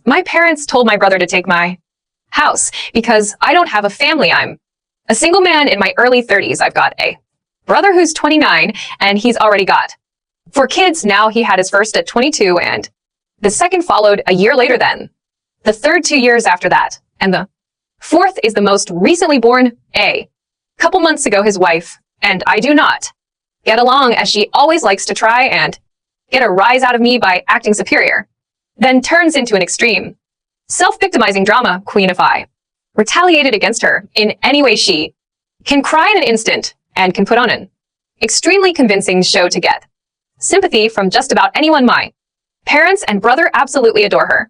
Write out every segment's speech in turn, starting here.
My parents told my brother to take my house because I don't have a family. I'm a single man in my early 30s. I've got a brother who's 29 and he's already got 4 kids. Now he had his first at 22 and the second followed a year later then. The third 2 years after that. And the fourth is the most recently born. A couple months ago, his wife and I do not get along as she always likes to try and get a rise out of me by acting superior. Then turns into an extreme, self-victimizing drama queen. If I retaliated against her in any way, she can cry in an instant and can put on an extremely convincing show to get sympathy from just about anyone. My parents and brother absolutely adore her,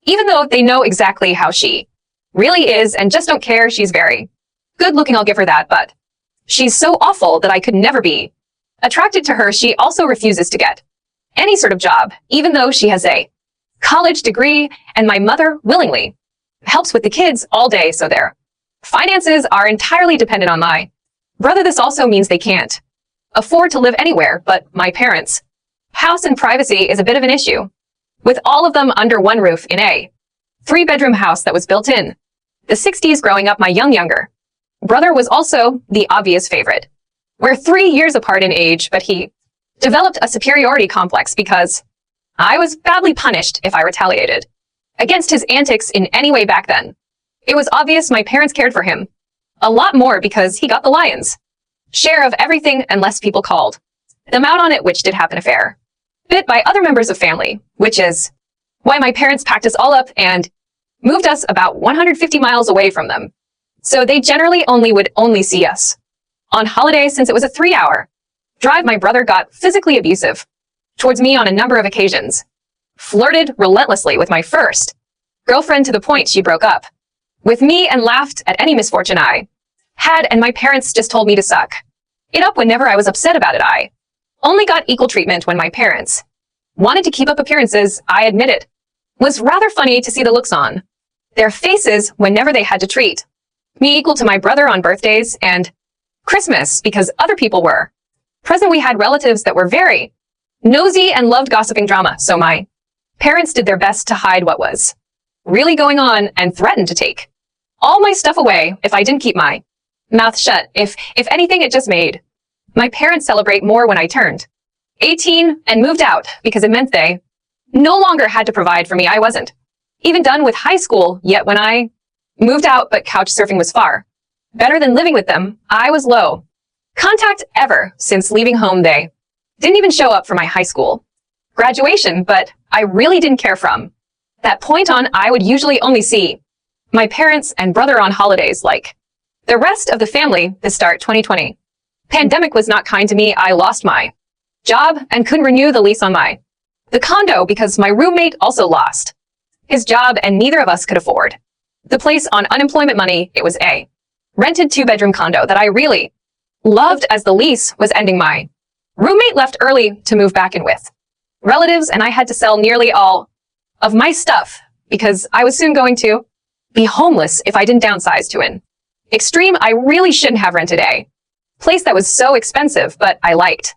even though they know exactly how she really is and just don't care. She's very good looking, I'll give her that, but she's so awful that I could never be attracted to her. She also refuses to get any sort of job, even though she has a college degree, and my mother willingly helps with the kids all day, so their finances are entirely dependent on my brother. This also means they can't afford to live anywhere but my parents' house, and privacy is a bit of an issue, with all of them under one roof in a 3-bedroom house that was built in the 60s. Growing up, my younger brother was also the obvious favorite. We're 3 years apart in age, but he developed a superiority complex because I was badly punished if I retaliated against his antics in any way back then. It was obvious my parents cared for him a lot more because he got the lion's share of everything unless people called them out on it, which did happen a fair bit by other members of family, which is why my parents packed us all up and moved us about 150 miles away from them. So they generally would only see us on holidays. Since it was a 3-hour drive, my brother got physically abusive towards me on a number of occasions, flirted relentlessly with my first girlfriend to the point she broke up with me and laughed at any misfortune I had, and my parents just told me to suck it up whenever I was upset about it. I only got equal treatment when my parents wanted to keep up appearances. I admit it was rather funny to see the looks on their faces whenever they had to treat me equal to my brother on birthdays and Christmas because other people were present. We had relatives that were very nosy and loved gossiping drama, so my parents did their best to hide what was really going on and threatened to take all my stuff away if I didn't keep my mouth shut. If anything, it just made my parents celebrate more when I turned 18 and moved out because it meant they no longer had to provide for me. I wasn't even done with high school yet when I moved out, but couch surfing was far better than living with them. I was low contact ever since leaving home. They didn't even show up for my high school graduation, but I really didn't care. From that point on, I would usually only see my parents and brother on holidays like the rest of the family. The start 2020 pandemic was not kind to me. I lost my job and couldn't renew the lease on the condo because my roommate also lost his job and neither of us could afford the place on unemployment money. It was a rented 2-bedroom condo that I really loved. As the lease was ending, my roommate left early to move back in with relatives, and I had to sell nearly all of my stuff because I was soon going to be homeless if I didn't downsize to an extreme. I really shouldn't have rented a place that was so expensive, but I liked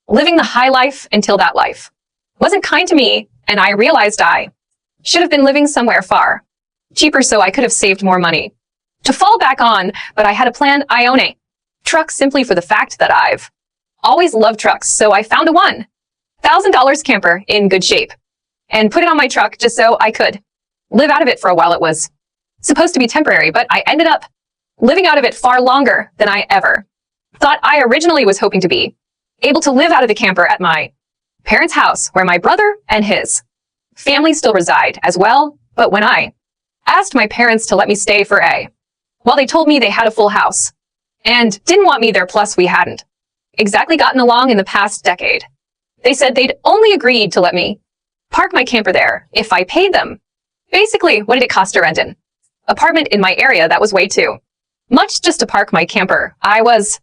living the high life until that life wasn't kind to me, and I realized I should have been living somewhere far cheaper so I could have saved more money to fall back on, but I had a plan. I own a truck simply for the fact that I've always loved trucks, so I found a $1,000 camper in good shape and put it on my truck just so I could live out of it for a while. It was supposed to be temporary, but I ended up living out of it far longer than I ever thought. I originally was hoping to be able to live out of the camper at my parents' house, where my brother and his family still reside as well, but when I asked my parents to let me stay for well, they told me they had a full house and didn't want me there, plus we hadn't exactly gotten along in the past decade. They said they'd only agreed to let me park my camper there if I paid them. Basically, what did it cost to rent an apartment in my area? That was way too much just to park my camper. I was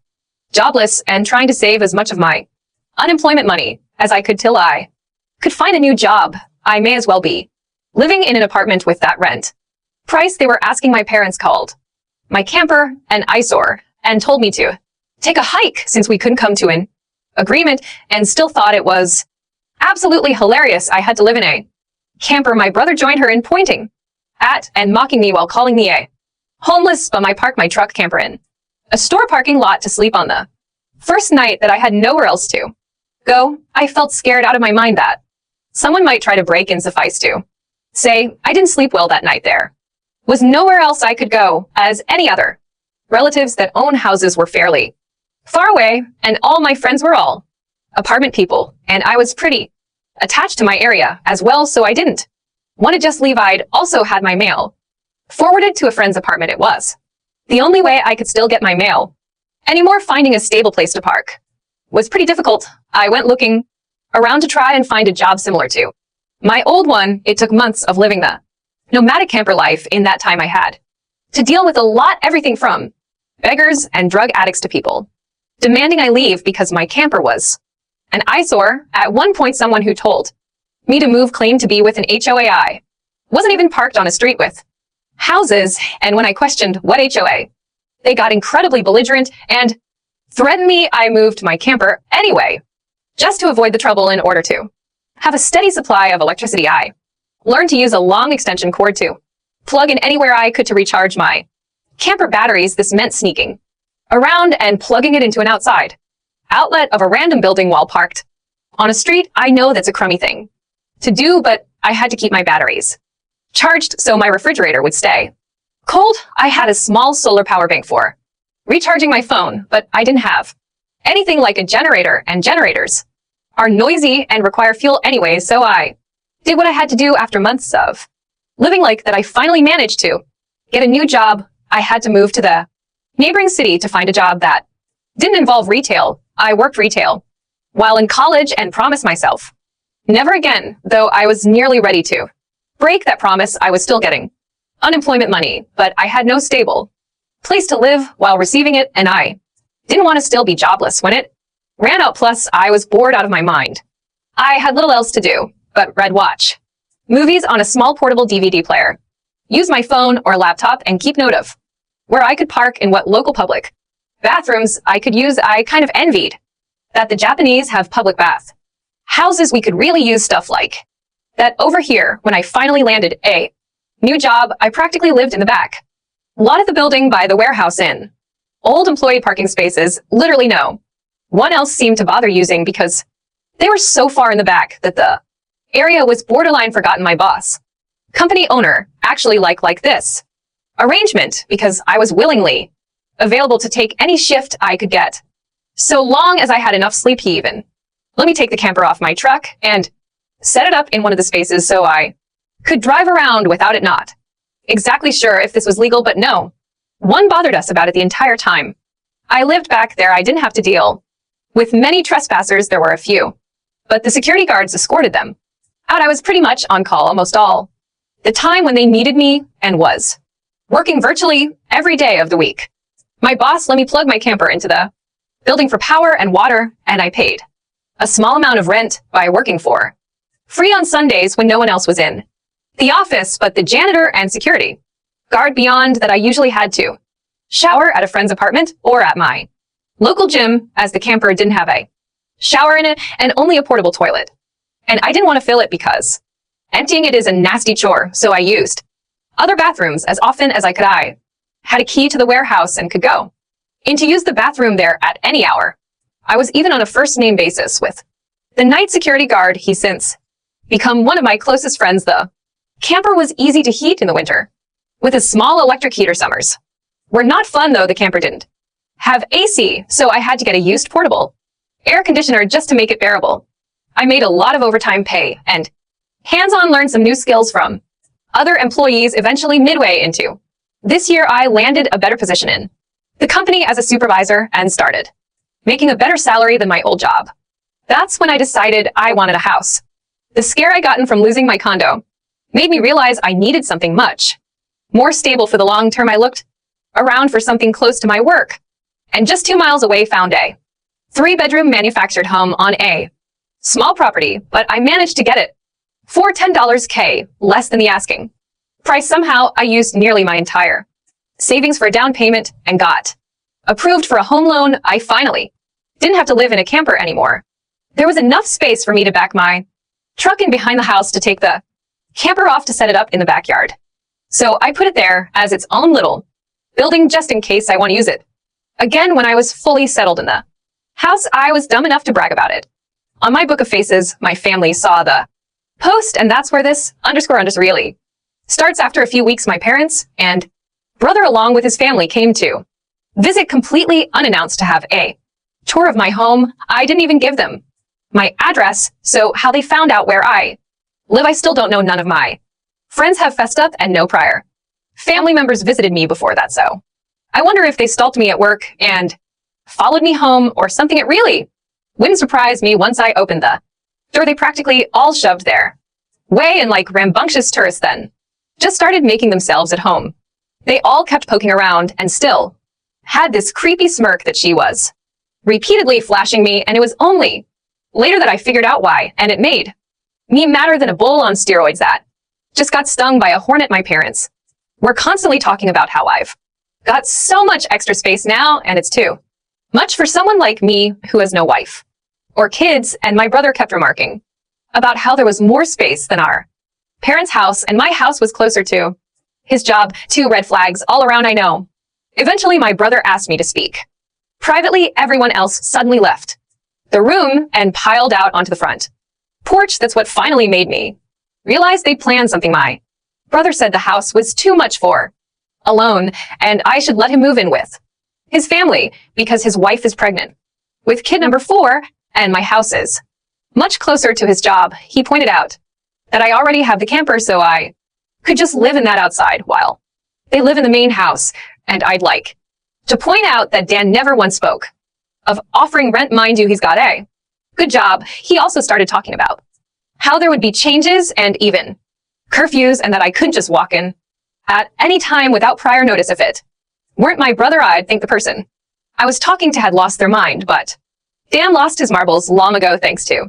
jobless and trying to save as much of my unemployment money as I could till I could find a new job. I may as well be living in an apartment with that rent price they were asking. My parents called my camper an eyesore and told me to take a hike since we couldn't come to an agreement, and still thought it was absolutely hilarious. I had to live in a camper my brother joined her in pointing at and mocking me while calling me a homeless bum I parked my truck camper in a store parking lot to sleep on the first night that I had nowhere else to go. I felt scared out of my mind that someone might try to break in. Suffice to say, I didn't sleep well that night. There was nowhere else I could go, as any other relatives that own houses were fairly far away, and all my friends were all apartment people, and I was pretty attached to my area as well, so I didn't want to just leave. I'd also had my mail forwarded to a friend's apartment. It was the only way I could still get my mail anymore. Finding a stable place to park was pretty difficult. I went looking around to try and find a job similar to my old one. It took months of living the nomadic camper life. In that time, I had to deal with a lot, everything from beggars and drug addicts to people demanding I leave because my camper was an eyesore. At one point, someone who told me to move claimed to be with an HOA. I wasn't even parked on a street with houses, and when I questioned what HOA, they got incredibly belligerent and threatened me. I moved my camper anyway, just to avoid the trouble. In order to have a steady supply of electricity, I learned to use a long extension cord to plug in anywhere I could to recharge my camper batteries. This meant sneaking around and plugging it into an outside outlet of a random building while parked on a street. I know that's a crummy thing to do, but I had to keep my batteries charged so my refrigerator would stay cold. I had a small solar power bank for recharging my phone, but I didn't have anything like a generator, and generators are noisy and require fuel anyway, so I did what I had to do. After months of living like that, I finally managed to get a new job. I had to move to the neighboring city to find a job that didn't involve retail. I worked retail while in college and promised myself never again, though I was nearly ready to break that promise. I was still getting unemployment money, but I had no stable place to live while receiving it, and I didn't want to still be jobless when it ran out. Plus, I was bored out of my mind. I had little else to do but watch movies on a small portable DVD player, use my phone or laptop, and keep note of where I could park and what local public bathrooms I could use. I kind of envied that the Japanese have public bath houses. We could really use stuff like that over here. When I finally landed a new job, I practically lived in the back lot of the building by the warehouse in old employee parking spaces. Literally no one else seemed to bother using because they were so far in the back that the area was borderline forgotten. My boss, company owner, actually like this arrangement because I was willingly available to take any shift I could get, so long as I had enough sleep. He even let me take the camper off my truck and set it up in one of the spaces so I could drive around without it. Not exactly sure if this was legal, but no one bothered us about it the entire time I lived back there. I didn't have to deal with many trespassers. There were a few, but the security guards escorted them out. I was pretty much on call almost all the time when they needed me and was working virtually every day of the week. My boss let me plug my camper into the building for power and water, and I paid a small amount of rent by working for free on Sundays when no one else was in the office but the janitor and security guard. Beyond that, I usually had to shower at a friend's apartment or at my local gym, as the camper didn't have a shower in it and only a portable toilet, and I didn't want to fill it because emptying it is a nasty chore, so I used other bathrooms as often as I could. I had a key to the warehouse and could go in to use the bathroom there at any hour. I was even on a first name basis with the night security guard. He's since become one of my closest friends. The camper was easy to heat in the winter with a small electric heater. Summers were not fun though. The camper didn't have AC, so I had to get a used portable air conditioner just to make it bearable. I made a lot of overtime pay and hands-on learned some new skills from other employees. Eventually, midway into this year, I landed a better position in the company as a supervisor and started making a better salary than my old job. That's when I decided I wanted a house. The scare I gotten from losing my condo made me realize I needed something much more stable for the long term. I looked around for something close to my work, and just 2 miles away found a 3-bedroom manufactured home on a small property, but I managed to get it for $10K less than the asking price. Somehow I used nearly my entire savings for a down payment and got approved for a home loan. I finally didn't have to live in a camper anymore. There was enough space for me to back my truck in behind the house to take the camper off to set it up in the backyard. So I put it there as its own little building just in case I want to use it. Again, when I was fully settled in the house, I was dumb enough to brag about it. On my book of faces, my family saw the post, and that's where this _ really starts. After a few weeks, my parents and brother along with his family came to visit completely unannounced to have a tour of my home. I didn't even give them my address, so how they found out where I live, I still don't know. None of my friends have fessed up, and no prior family members visited me before that, so I wonder if they stalked me at work and followed me home or something. It really wouldn't surprise me. Once I opened the door, they practically all shoved their way in like rambunctious tourists, then just started making themselves at home. They all kept poking around and still had this creepy smirk that she was repeatedly flashing me, and it was only later that I figured out why, and it made me madder than a bull on steroids that just got stung by a hornet. My parents were constantly talking about how I've got so much extra space now, and it's too much for someone like me who has no wife or kids, and my brother kept remarking about how there was more space than our parents' house, and my house was closer to his job. 2 red flags all around, I know. Eventually, my brother asked me to speak privately. Everyone else suddenly left the room and piled out onto the front porch. That's what finally made me realize they'd planned something. My brother said the house was too much for alone, and I should let him move in with his family because his wife is pregnant with kid number 4, and my house is much closer to his job. He pointed out that I already have the camper, so I could just live in that outside while they live in the main house. And I'd like to point out that Dan never once spoke of offering rent. Mind you, he's got a good job. He also started talking about how there would be changes and even curfews, and that I couldn't just walk in at any time without prior notice. If it weren't my brother, I'd think the person I was talking to had lost their mind. But Dan lost his marbles long ago, thanks to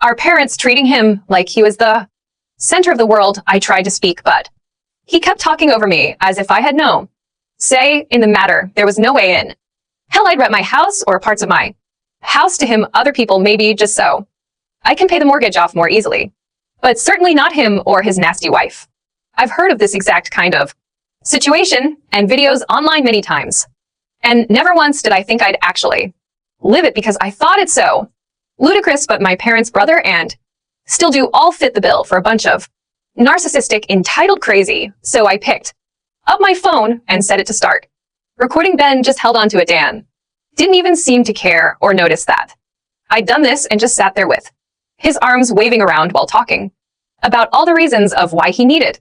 our parents treating him like he was the center of the world. I tried to speak, but he kept talking over me as if I had no say in the matter. There was no way in hell I'd rent my house or parts of my house to him. Other people, maybe, just so I can pay the mortgage off more easily, but certainly not him or his nasty wife. I've heard of this exact kind of situation and videos online many times, and never once did I think I'd actually live it because I thought it so ludicrous. But my parents, brother, and still do all fit the bill for a bunch of narcissistic, entitled crazy. So I picked up my phone and set it to start recording. Ben just held on to it. Dan didn't even seem to care or notice that I'd done this, and just sat there with his arms waving around while talking about all the reasons of why he needed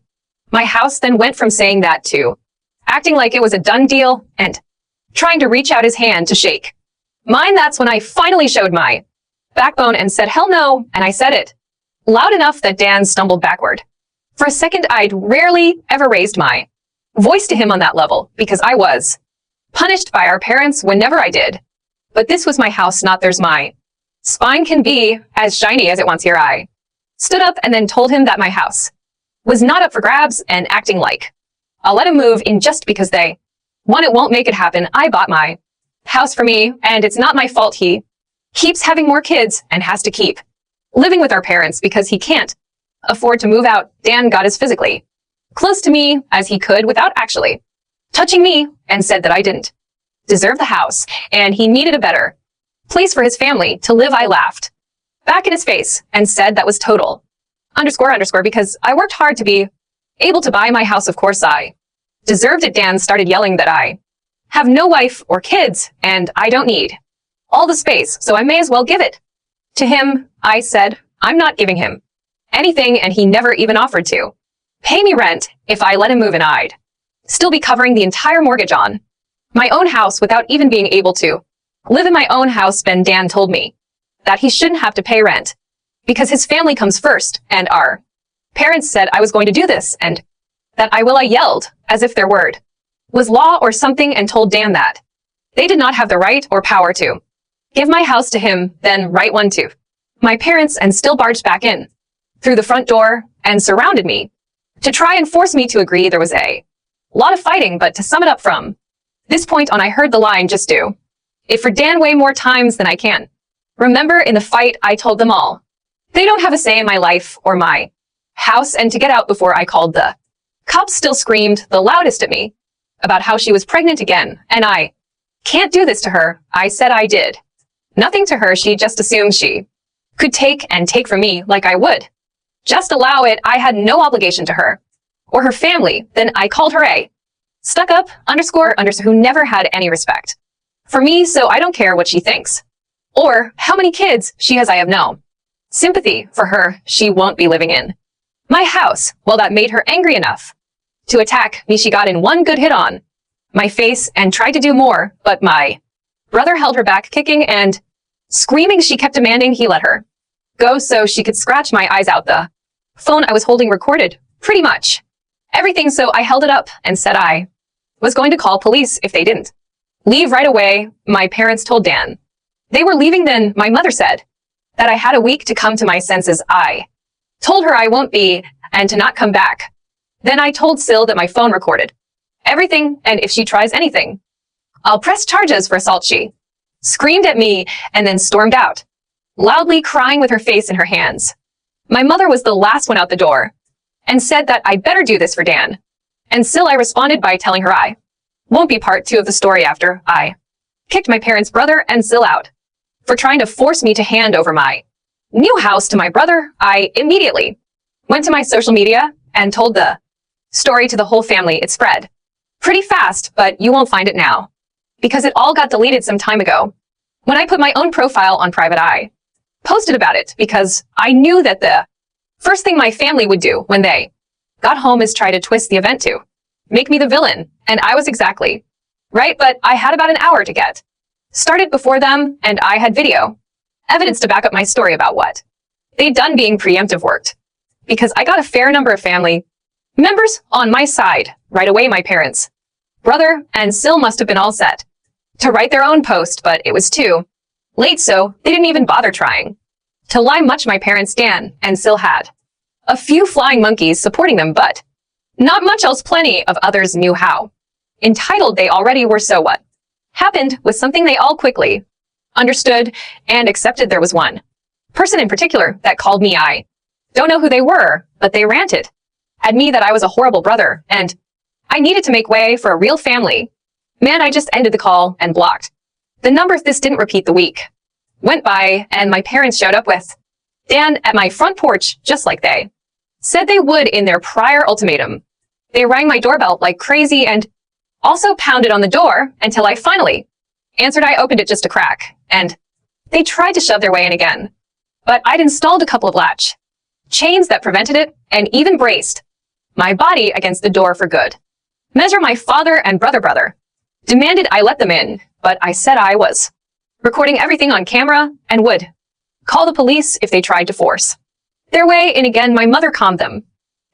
my house. Then went from saying that to acting like it was a done deal and trying to reach out his hand to shake mine. That's when I finally showed my backbone and said, hell no, and I said it loud enough that Dan stumbled backward. For a second, I'd rarely ever raised my voice to him on that level because I was punished by our parents whenever I did. But this was my house, not theirs. My spine can be as shiny as it wants. Here I stood up and then told him that my house was not up for grabs, and acting like I'll let him move in just because they want it won't make it happen. I bought my house for me, and it's not my fault he keeps having more kids and has to keep living with our parents because he can't afford to move out. Dan got as physically close to me as he could without actually touching me, and said that I didn't deserve the house and he needed a better place for his family to live. I laughed back in his face and said that was total _ because I worked hard to be able to buy my house. Of course I deserved it. Dan started yelling that I have no wife or kids and I don't need all the space, so I may as well give it to him. I said I'm not giving him anything, and he never even offered to pay me rent if I let him move, and I'd still be covering the entire mortgage on my own house without even being able to live in my own house. Then Dan told me that he shouldn't have to pay rent because his family comes first, and our parents said I was going to do this and that I will. I yelled as if their word was law or something and told Dan that they did not have the right or power to give my house to him, then write one to my parents, and still barged back in through the front door and surrounded me to try and force me to agree. There was a lot of fighting, but to sum it up from this point on, I heard the line, just do it for Dan way more times than I can remember. In the fight, I told them all they don't have a say in my life or my house and to get out before I called the cops. Still screamed the loudest at me about how she was pregnant again, and I can't do this to her. I said I did nothing to her. She just assumed she could take from me like I would just allow it. I had no obligation to her or her family. Then I called her a stuck up underscore who never had any respect for me, so I don't care what she thinks or how many kids she has. I have no sympathy for her. She won't be living in my house. Well, that made her angry enough to attack me. She got in one good hit on my face and tried to do more, but my brother held her back, kicking and screaming. She kept demanding he let her go so she could scratch my eyes out. The phone I was holding recorded pretty much everything, so I held it up and said I was going to call police if they didn't leave right away. My parents told Dan they were leaving. Then my mother said that I had a week to come to my senses. I told her I won't be and to not come back. Then I told Sil that my phone recorded everything, and if she tries anything, I'll press charges for assault. She screamed at me and then stormed out, loudly crying with her face in her hands. My mother was the last one out the door and said that I better do this for Dan. And Sil, I responded by telling her I won't be part 2 of the story after I kicked my parents' brother and Sil out for trying to force me to hand over my new house to my brother. I immediately went to my social media and told the story to the whole family. It spread pretty fast, but you won't find it now because it all got deleted some time ago. When I put my own profile on private, I posted about it because I knew that the first thing my family would do when they got home is try to twist the event to make me the villain. And I was exactly right, but I had about an hour to get started before them, and I had video evidence to back up my story about what they'd done. Being preemptive worked because I got a fair number of family members on my side right away. My parents, brother, and Sil must have been all set to write their own post, but it was too late, so they didn't even bother trying to lie much. My parents, Dan and Sil, had a few flying monkeys supporting them, but not much else. Plenty of others knew how entitled they already were, so what happened was something they all quickly understood and accepted. There was one person in particular that called me. I don't know who they were, but they ranted at me that I was a horrible brother and I needed to make way for a real family. Man, I just ended the call and blocked the number. This didn't repeat. The week went by and my parents showed up with Dan at my front porch, just like they said they would in their prior ultimatum. They rang my doorbell like crazy and also pounded on the door until I finally answered. I opened it just a crack, and they tried to shove their way in again, but I'd installed a couple of latch chains that prevented it and even braced my body against the door for good measure. My father and brother demanded I let them in, but I said I was recording everything on camera and would call the police if they tried to force their way in again. My mother calmed them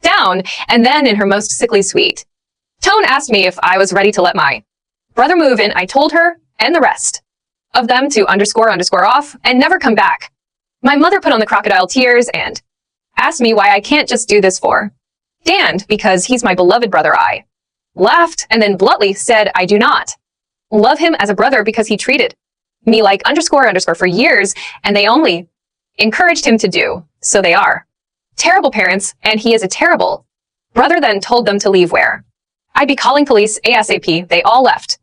down, and then in her most sickly sweet tone asked me if I was ready to let my brother move in. I told her and the rest of them to underscore off and never come back. My mother put on the crocodile tears and asked me why I can't just do this for Dan because he's my beloved brother. I laughed and then bluntly said I do not love him as a brother because he treated me like underscore for years, and they only encouraged him to do so. They are terrible parents and he is a terrible brother. Then told them to leave where I'd be calling police ASAP. They all left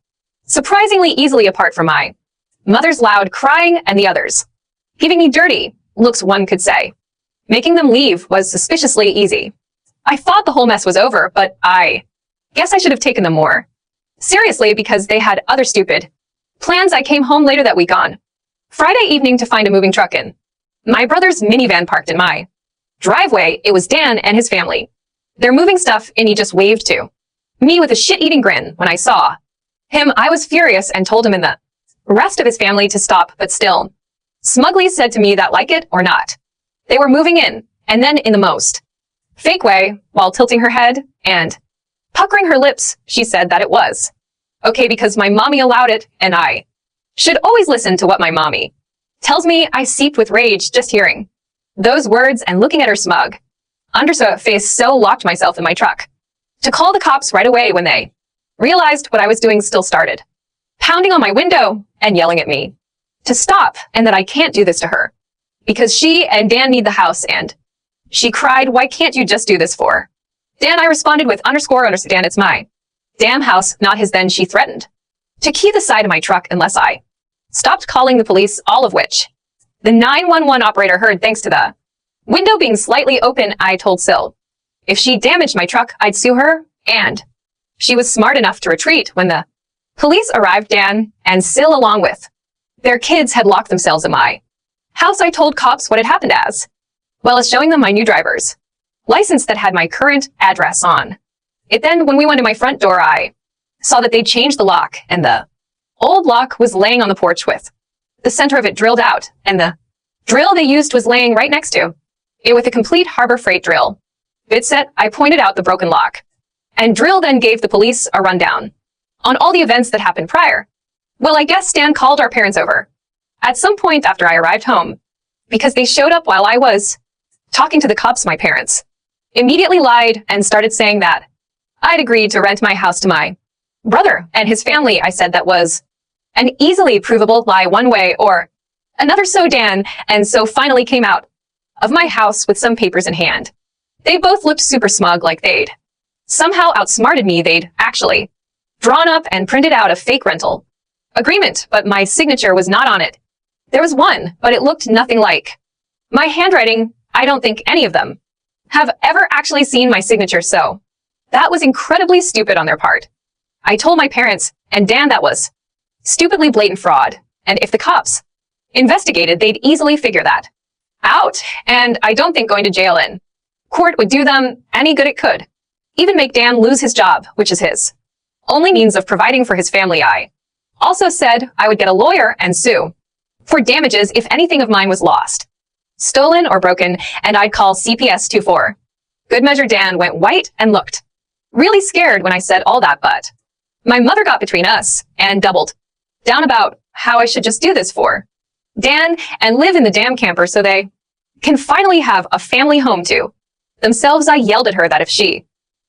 surprisingly easily, apart from my mother's loud crying and the others giving me dirty looks. One could say making them leave was suspiciously easy. I thought the whole mess was over, but I guess I should have taken them more seriously because they had other stupid plans. I came home later that week on Friday evening to find a moving truck in my brother's minivan parked in my driveway. It was Dan and his family. They're moving stuff and he just waved to me with a shit-eating grin. When I saw him, I was furious and told him and the rest of his family to stop, but still smugly said to me that like it or not, they were moving in. And then in the most fake way, while tilting her head and puckering her lips, she said that it was okay because my mommy allowed it and I should always listen to what my mommy tells me. I seeped with rage just hearing those words and looking at her smug face, so locked myself in my truck to call the cops right away. When they realized what I was doing, still started pounding on my window and yelling at me to stop and that I can't do this to her because she and Dan need the house and She cried, "Why can't you just do this for Dan?" I responded with _Dan, it's my damn house, not his. Then she threatened to key the side of my truck unless I stopped calling the police, all of which the 911 operator heard thanks to the window being slightly open. I told Sil if she damaged my truck, I'd sue her, and she was smart enough to retreat when the police arrived. Dan and Sil, along with their kids, had locked themselves in my house. I told cops what had happened as well as showing them my new driver's license that had my current address on it. Then when we went to my front door, I saw that they'd changed the lock, and the old lock was laying on the porch with the center of it drilled out, and the drill they used was laying right next to it with a complete Harbor Freight drill bit set. I pointed out the broken lock and drill, then gave the police a rundown on all the events that happened prior. Well, I guess Stan called our parents over at some point after I arrived home because they showed up while I was talking to the cops. My parents immediately lied and started saying that I'd agreed to rent my house to my brother and his family. I said that was an easily provable lie one way or another. So Dan and so finally came out of my house with some papers in hand. They both looked super smug, like they'd somehow outsmarted me. They'd actually drawn up and printed out a fake rental agreement, but my signature was not on it. There was one, but it looked nothing like my handwriting. I don't think any of them have ever actually seen my signature, so that was incredibly stupid on their part. I told my parents and Dan that was stupidly blatant fraud, and if the cops investigated, they'd easily figure that out, and I don't think going to jail in court would do them any good. It could even make Dan lose his job, which is his only means of providing for his family. I also said I would get a lawyer and sue for damages if anything of mine was lost, stolen, or broken, and I'd call CPS 24 good measure. Dan went white and looked really scared when I said all that, but my mother got between us and doubled down about how I should just do this for Dan and live in the damn camper so they can finally have a family home to themselves. I yelled at her that if she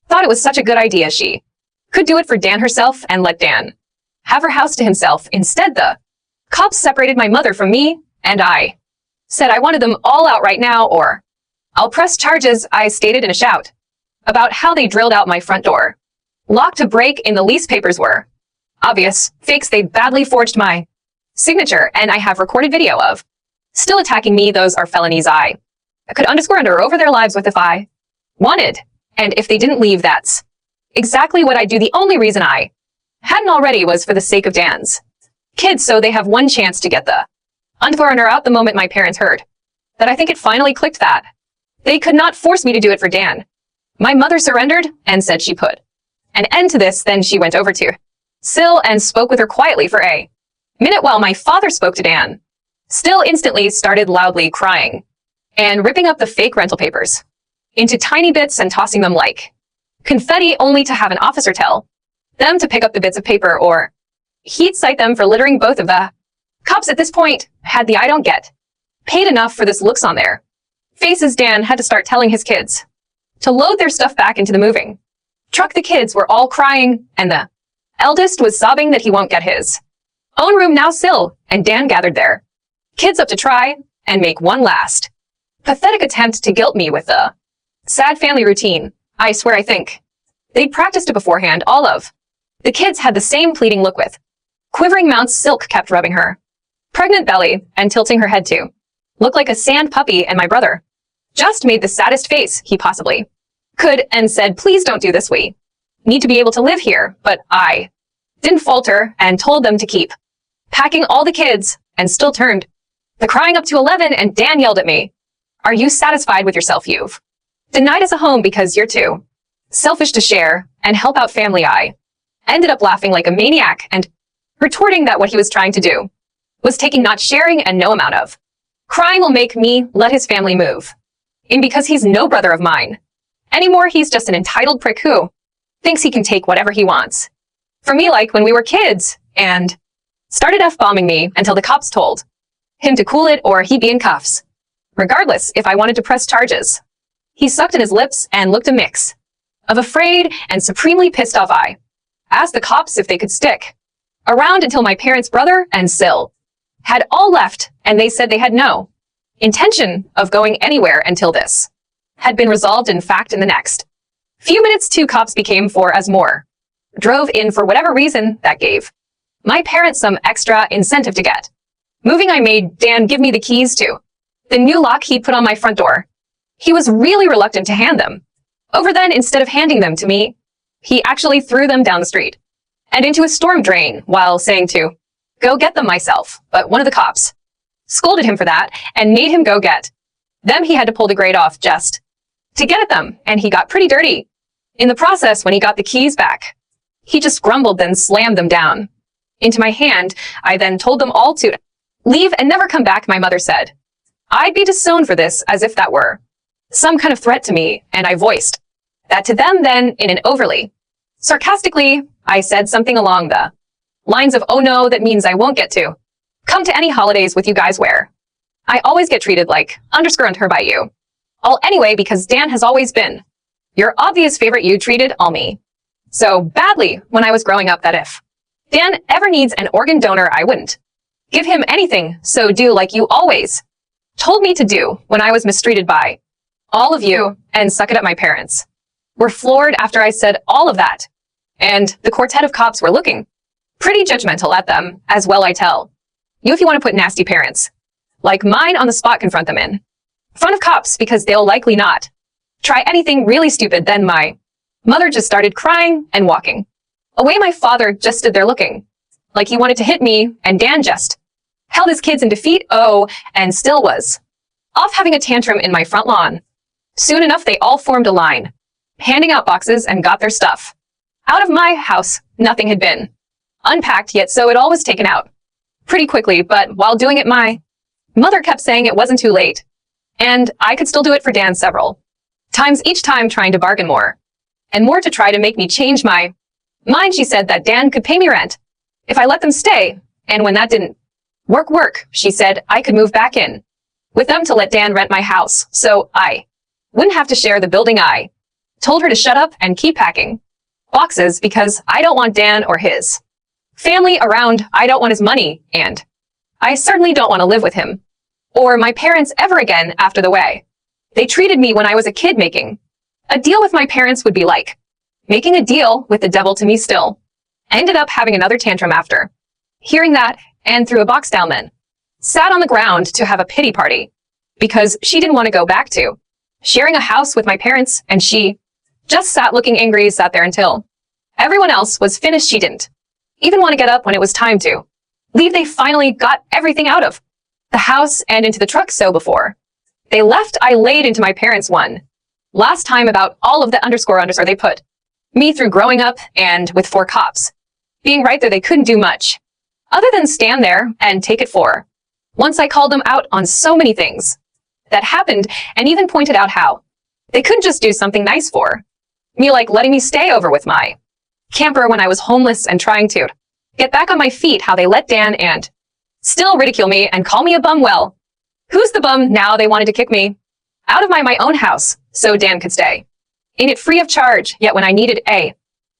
thought it was such a good idea, she could do it for Dan herself and let Dan have her house to himself. Instead, the cops separated my mother from me, and I said I wanted them all out right now or I'll press charges. I stated in a shout about how they drilled out my front door lock to break in. The lease papers were obvious fakes. They badly forged my signature, and I have recorded video of still attacking me. Those are felonies. I could under over their lives with if I wanted, and if they didn't leave, that's exactly what I'd do. The only reason I hadn't already was for the sake of Dan's kids, so they have one chance to get the unforeigner out. The moment my parents heard that, I think it finally clicked that they could not force me to do it for Dan. My mother surrendered and said she put an end to this. Then she went over to Sil and spoke with her quietly for a minute while my father spoke to Dan. Still instantly started loudly crying and ripping up the fake rental papers into tiny bits and tossing them like confetti, only to have an officer tell them to pick up the bits of paper or he'd cite them for littering. Both of the cops at this point had the I don't get paid enough for this looks on their faces. Dan had to start telling his kids to load their stuff back into the moving truck. The kids were all crying, and the eldest was sobbing that he won't get his own room now. Sil and Dan gathered their kids up to try and make one last pathetic attempt to guilt me with a sad family routine. I swear I think they'd practiced it beforehand. All of the kids had the same pleading look with quivering mouths. Silk kept rubbing her pregnant belly and tilting her head to look like a sand puppy, and my brother just made the saddest face he possibly could and said, "Please don't do this. We need to be able to live here." But I didn't falter and told them to keep packing all the kids, and still turned the crying up to 11. And Dan yelled at me, "Are you satisfied with yourself? You've denied us a home because you're too selfish to share and help out family." I ended up laughing like a maniac and retorting that what he was trying to do was taking not sharing, and no amount of crying will make me let his family move in because he's no brother of mine anymore. He's just an entitled prick who thinks he can take whatever he wants from me, like when we were kids, and started F-bombing me until the cops told him to cool it or he'd be in cuffs, regardless if I wanted to press charges. He sucked in his lips and looked a mix of afraid and supremely pissed off. I asked the cops if they could stick around until my parents, brother, and Sil had all left, and they said they had no intention of going anywhere until this had been resolved in fact in the next few minutes. 2 cops became 4 as more drove in for whatever reason that gave my parents some extra incentive to get moving. I made Dan give me the keys to the new lock he put on my front door. He was really reluctant to hand them over. Then, instead of handing them to me, he actually threw them down the street and into a storm drain while saying to go get them myself. But one of the cops scolded him for that and made him go get them. He had to pull the grate off just to get at them, and he got pretty dirty in the process. When he got the keys back, he just grumbled, then slammed them down into my hand. I then told them all to leave and never come back. My mother said I'd be disowned for this, as if that were some kind of threat to me, and I voiced that to them. Then, in an overly sarcastically, I said something along the lines of, oh no, that means I won't get to come to any holidays with you guys where I always get treated like _her by you all anyway, because Dan has always been your obvious favorite. You treated all me so badly when I was growing up that if Dan ever needs an organ donor, I wouldn't give him anything. So do like you always told me to do when I was mistreated by all of you, and suck it up. My parents were floored after I said all of that, and the quartet of cops were looking pretty judgmental at them as well. I tell you, if you want to put nasty parents like mine on the spot, confront them in front of cops, because they'll likely not try anything really stupid. Then my mother just started crying and walking away. My father just stood there looking like he wanted to hit me, and Dan just held his kids in defeat. Oh, and still was off having a tantrum in my front lawn. Soon enough, they all formed a line, handing out boxes, and got their stuff out of my house. Nothing had been unpacked yet, so it all was taken out pretty quickly. But while doing it, my mother kept saying it wasn't too late, and I could still do it for Dan several times, each time trying to bargain more and more to try to make me change my mind. She said that Dan could pay me rent if I let them stay, and when that didn't work, she said I could move back in with them to let Dan rent my house, so I wouldn't have to share the building. I told her to shut up and keep packing boxes, because I don't want Dan or his family around. I don't want his money, and I certainly don't want to live with him or my parents ever again after the way they treated me when I was a kid. Making a deal with my parents would be like making a deal with the devil to me. Still ended up having another tantrum after hearing that, and threw a box down, then sat on the ground to have a pity party, because she didn't want to go back to sharing a house with my parents, and she just sat looking angry, sat there until everyone else was finished. She didn't even want to get up when it was time to leave. They finally got everything out of the house and into the truck, so before they left, I laid into my parents one last time about all of the _underscore they put me through growing up, and with 4 cops being right there, they couldn't do much other than stand there and take it for once. I called them out on so many things that happened, and even pointed out how they couldn't just do something nice for me, like letting me stay over with my camper when I was homeless and trying to get back on my feet. How they let Dan and still ridicule me and call me a bum. Well, who's the bum now? They wanted to kick me out of my own house so Dan could stay in it free of charge. Yet when I needed a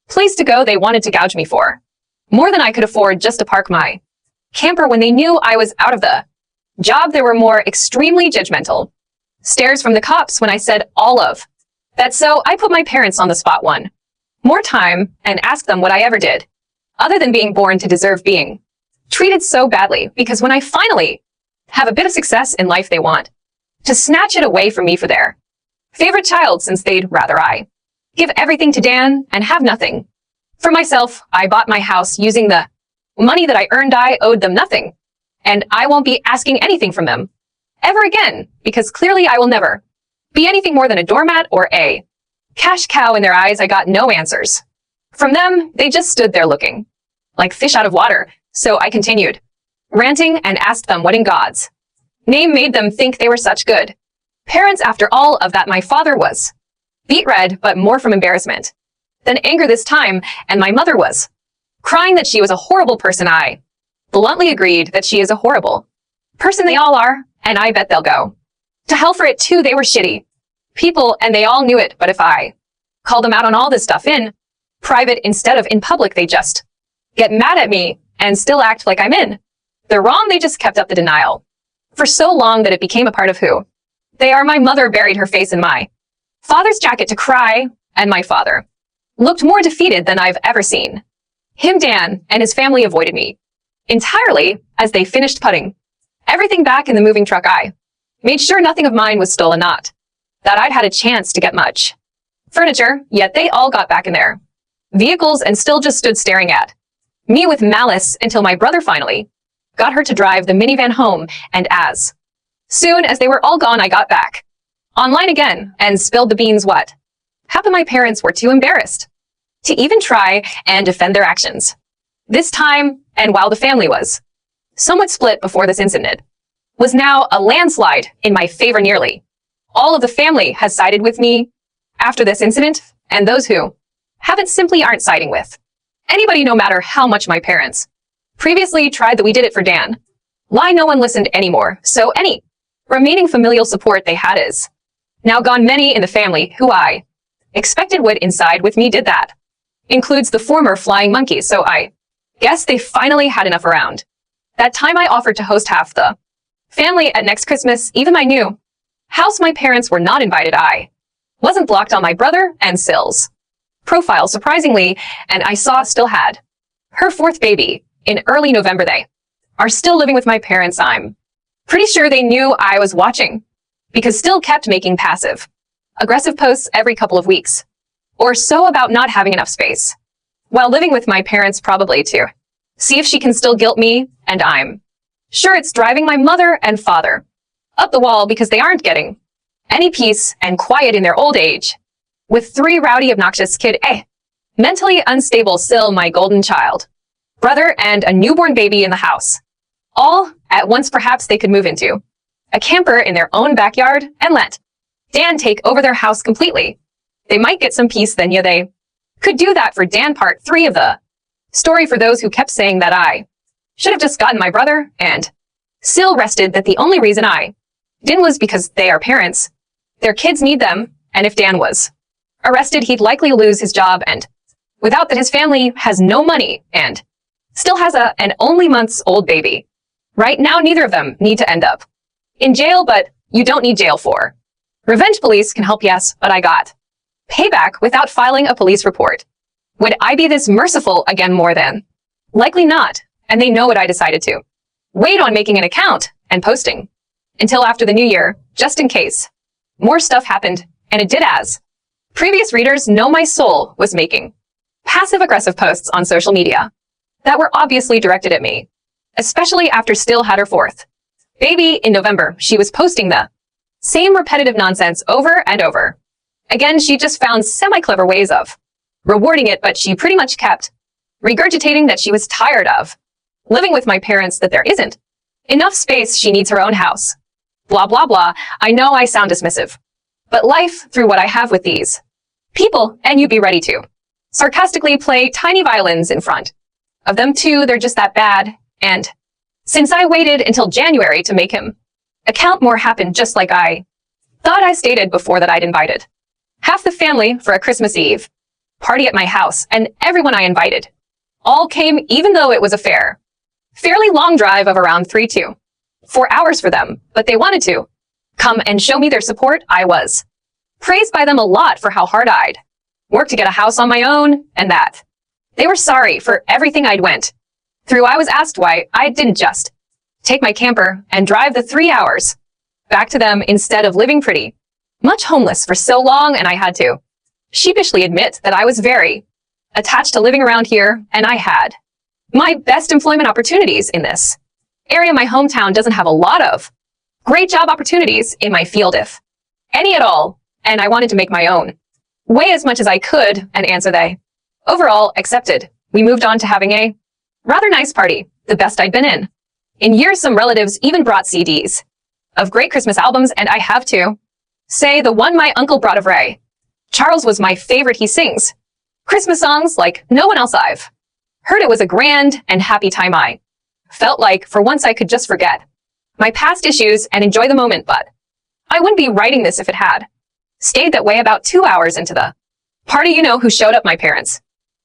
place to go, they wanted to gouge me for more than I could afford just to park my camper. When they knew I was out of the job, there were more extremely judgmental stares from the cops when I said all of that. So I put my parents on the spot one more time and asked them what I ever did other than being born to deserve being treated so badly, because when I finally have a bit of success in life, they want to snatch it away from me for their favorite child, since they'd rather I give everything to Dan and have nothing for myself. I bought my house using the money that I earned. I owed them nothing, and I won't be asking anything from them ever again, because clearly I will never be anything more than a doormat or a cash cow. In their eyes, I got no answers from them. They just stood there looking like fish out of water. So I continued ranting and asked them what in God's name made them think they were such good parents. After all of that, my father was beet red, but more from embarrassment than anger this time, and my mother was crying that she was a horrible person. I bluntly agreed that she is a horrible person. They all are, and I bet they'll go to hell for it too. They were shitty people, and they all knew it. But if I call them out on all this stuff in private instead of in public, they just get mad at me and still act like I'm in the wrong. They just kept up the denial for so long that it became a part of who they are. My mother buried her face in my father's jacket to cry, and my father looked more defeated than I've ever seen. Him, Dan, and his family avoided me entirely as they finished putting everything back in the moving truck. I made sure nothing of mine was stolen, not that I'd had a chance to get much furniture, yet they all got back in their vehicles and still just stood staring at me with malice until my brother finally got her to drive the minivan home, and as soon as they were all gone, I got back online again and spilled the beans. What happened? My parents were too embarrassed to even try and defend their actions this time, and while the family was somewhat split before this incident, was now a landslide in my favor. Nearly all of the family has sided with me after this incident, and those who haven't simply aren't siding with anybody, no matter how much my parents previously tried that we did it for Dan. Lie, no one listened anymore, so any remaining familial support they had is now gone. Many in the family who I expected would inside with me did that. Includes the former flying monkey, so I guess they finally had enough. Around that time, I offered to host half the family at next Christmas. Even my new house, my parents were not invited. I wasn't blocked on my brother and Sill's profile, surprisingly, and I saw still had her fourth baby in early November. They are still living with my parents. I'm pretty sure they knew I was watching because still kept making passive aggressive posts every couple of weeks or so about not having enough space while living with my parents, probably to see if she can still guilt me, and I'm sure it's driving my mother and father up the wall because they aren't getting any peace and quiet in their old age with three rowdy, obnoxious kid, mentally unstable Sill, my golden child, brother, and a newborn baby in the house. All at once. Perhaps they could move into a camper in their own backyard and let Dan take over their house completely. They might get some peace then. Yeah, they could do that. For Dan, part 3 of the story. For those who kept saying that I should have just gotten my brother and Sill rested, that the only reason I didn't was because they are parents. Their kids need them, and if Dan was arrested, he'd likely lose his job, and without that, his family has no money and still has an only months-old baby. Right now, neither of them need to end up in jail, but you don't need jail for revenge. Police can help, yes, but I got payback without filing a police report. Would I be this merciful again? More than likely not, and they know what I decided to wait on making an account and posting until after the new year, just in case more stuff happened, and it did. As previous readers know, my soul was making passive-aggressive posts on social media that were obviously directed at me, especially after Still had her fourth baby in November. She was posting the same repetitive nonsense over and over again. She just found semi-clever ways of rewarding it, but she pretty much kept regurgitating that she was tired of living with my parents, that there isn't enough space, she needs her own house. Blah, blah, blah. I know I sound dismissive, but life through what I have with these people, and you'd be ready to sarcastically play tiny violins in front of them too. They're just that bad. And since I waited until January to make him account, more happened, just like I thought. I stated before that I'd invited half the family for a Christmas Eve party at my house, and everyone I invited all came, even though it was a fairly long drive of around 3 to 4 hours for them, but they wanted to come and show me their support. I was praised by them a lot for how hard I'd worked to get a house on my own, and that they were sorry for everything I'd went through. I was asked why I didn't just take my camper and drive the 3 hours back to them instead of living pretty much homeless for so long, and I had to sheepishly admit that I was very attached to living around here, and I had my best employment opportunities in this area. My hometown doesn't have a lot of great job opportunities in my field, if any at all, and I wanted to make my own way as much as I could, and answer they overall accepted. We moved on to having a rather nice party, the best I'd been in years. Some relatives even brought CDs of great Christmas albums, and I have to say the one my uncle brought of Ray Charles was my favorite. He sings Christmas songs like no one else I've heard. It was a grand and happy time. I felt like for once I could just forget my past issues and enjoy the moment, but I wouldn't be writing this if it had stayed that way. About 2 hours into the party, you know who showed up? My parents,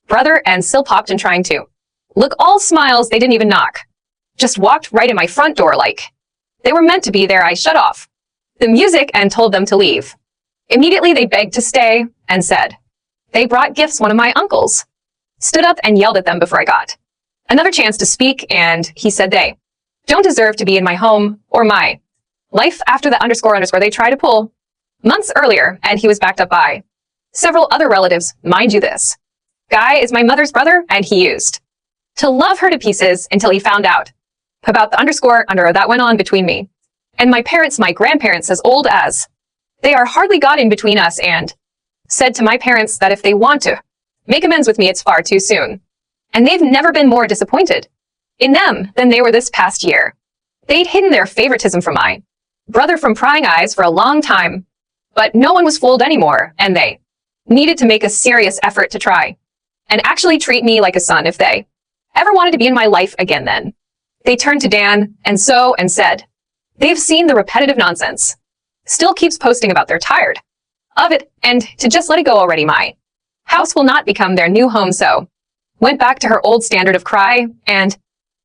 brother, and Sill popped in, trying to look all smiles. They didn't even knock, just walked right in my front door like they were meant to be there. I shut off the music and told them to leave Immediately they begged to stay and said, they brought gifts one of my uncles. Stood up and yelled at them before I got another chance to speak, and he said they don't deserve to be in my home or my life after the __ they tried to pull months earlier, and he was backed up by several other relatives, mind you this. Guy is my mother's brother, and he used to love her to pieces until he found out about the __ that went on between me and my parents, my grandparents, as old as they are, hardly got in between us, and said to my parents that if they want to make amends with me, it's far too soon. And they've never been more disappointed in them than they were this past year. They'd hidden their favoritism from my brother from prying eyes for a long time, but no one was fooled anymore, and they needed to make a serious effort to try and actually treat me like a son if they ever wanted to be in my life again. Then they turned to Dan and said, they've seen the repetitive nonsense. Still keeps posting about they're tired of it and to just let it go already. My house will not become their new home, so went back to her old standard of cry and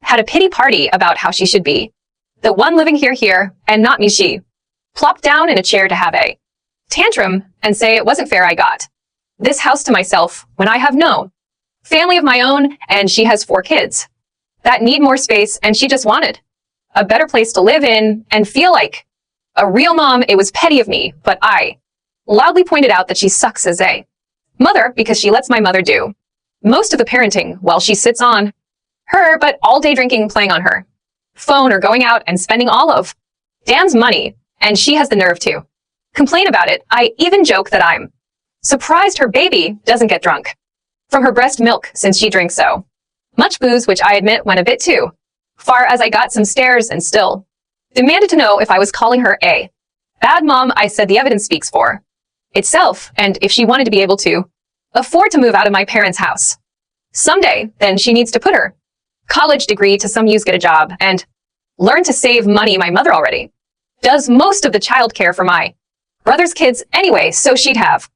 had a pity party about how she should be the one living here, and not me. She plopped down in a chair to have a tantrum and say it wasn't fair I got this house to myself when I have no family of my own, and she has 4 kids that need more space, and she just wanted a better place to live in and feel like a real mom. It was petty of me, but I loudly pointed out that she sucks as a mother because she lets my mother do most of the parenting while she sits on her but all day drinking, playing on her phone, or going out and spending all of Dan's money, and she has the nerve to complain about it. I even joke that I'm surprised her baby doesn't get drunk from her breast milk since she drinks so much booze, which I admit went a bit too far, as I got some stares and still demanded to know if I was calling her a bad mom. I said the evidence speaks for itself, and if she wanted to be able to afford to move out of my parents' house someday, then she needs to put her college degree to some use, get a job, and learn to save money. My mother already does most of the childcare for my brother's kids anyway, so she'd have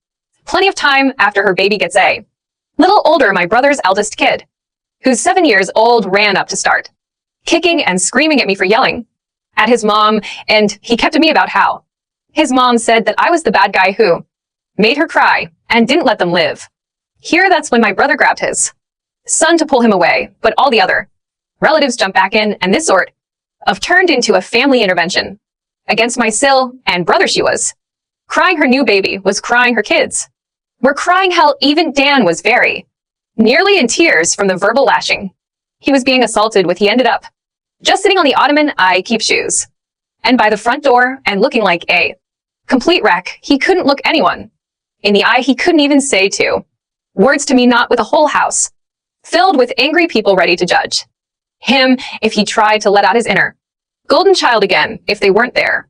plenty of time after her baby gets a little older. My brother's eldest kid, who's 7 years old, ran up to start kicking and screaming at me for yelling at his mom, and he kept to me about how his mom said that I was the bad guy who made her cry and didn't let them live here. That's when my brother grabbed his son to pull him away, but all the other relatives jumped back in, and this sort of turned into a family intervention against my sil and brother. She was crying her new baby, was crying her kids were crying. Hell, even Dan was very nearly in tears from the verbal lashing he was being assaulted with. He ended up just sitting on the ottoman, I keep shoes, and by the front door, and looking like a complete wreck. He couldn't look anyone in the eye. He couldn't even say 2 words to me, not with a whole house filled with angry people ready to judge him if he tried to let out his inner golden child again. If they weren't there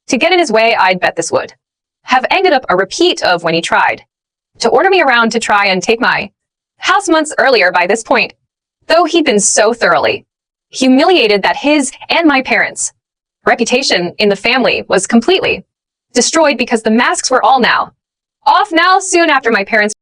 to get in his way, I'd bet this would have ended up a repeat of when he tried to order me around to try and take my house months earlier. By this point, though, he'd been so thoroughly humiliated that his and my parents' reputation in the family was completely destroyed because the masks were all now off. Now, soon after my parents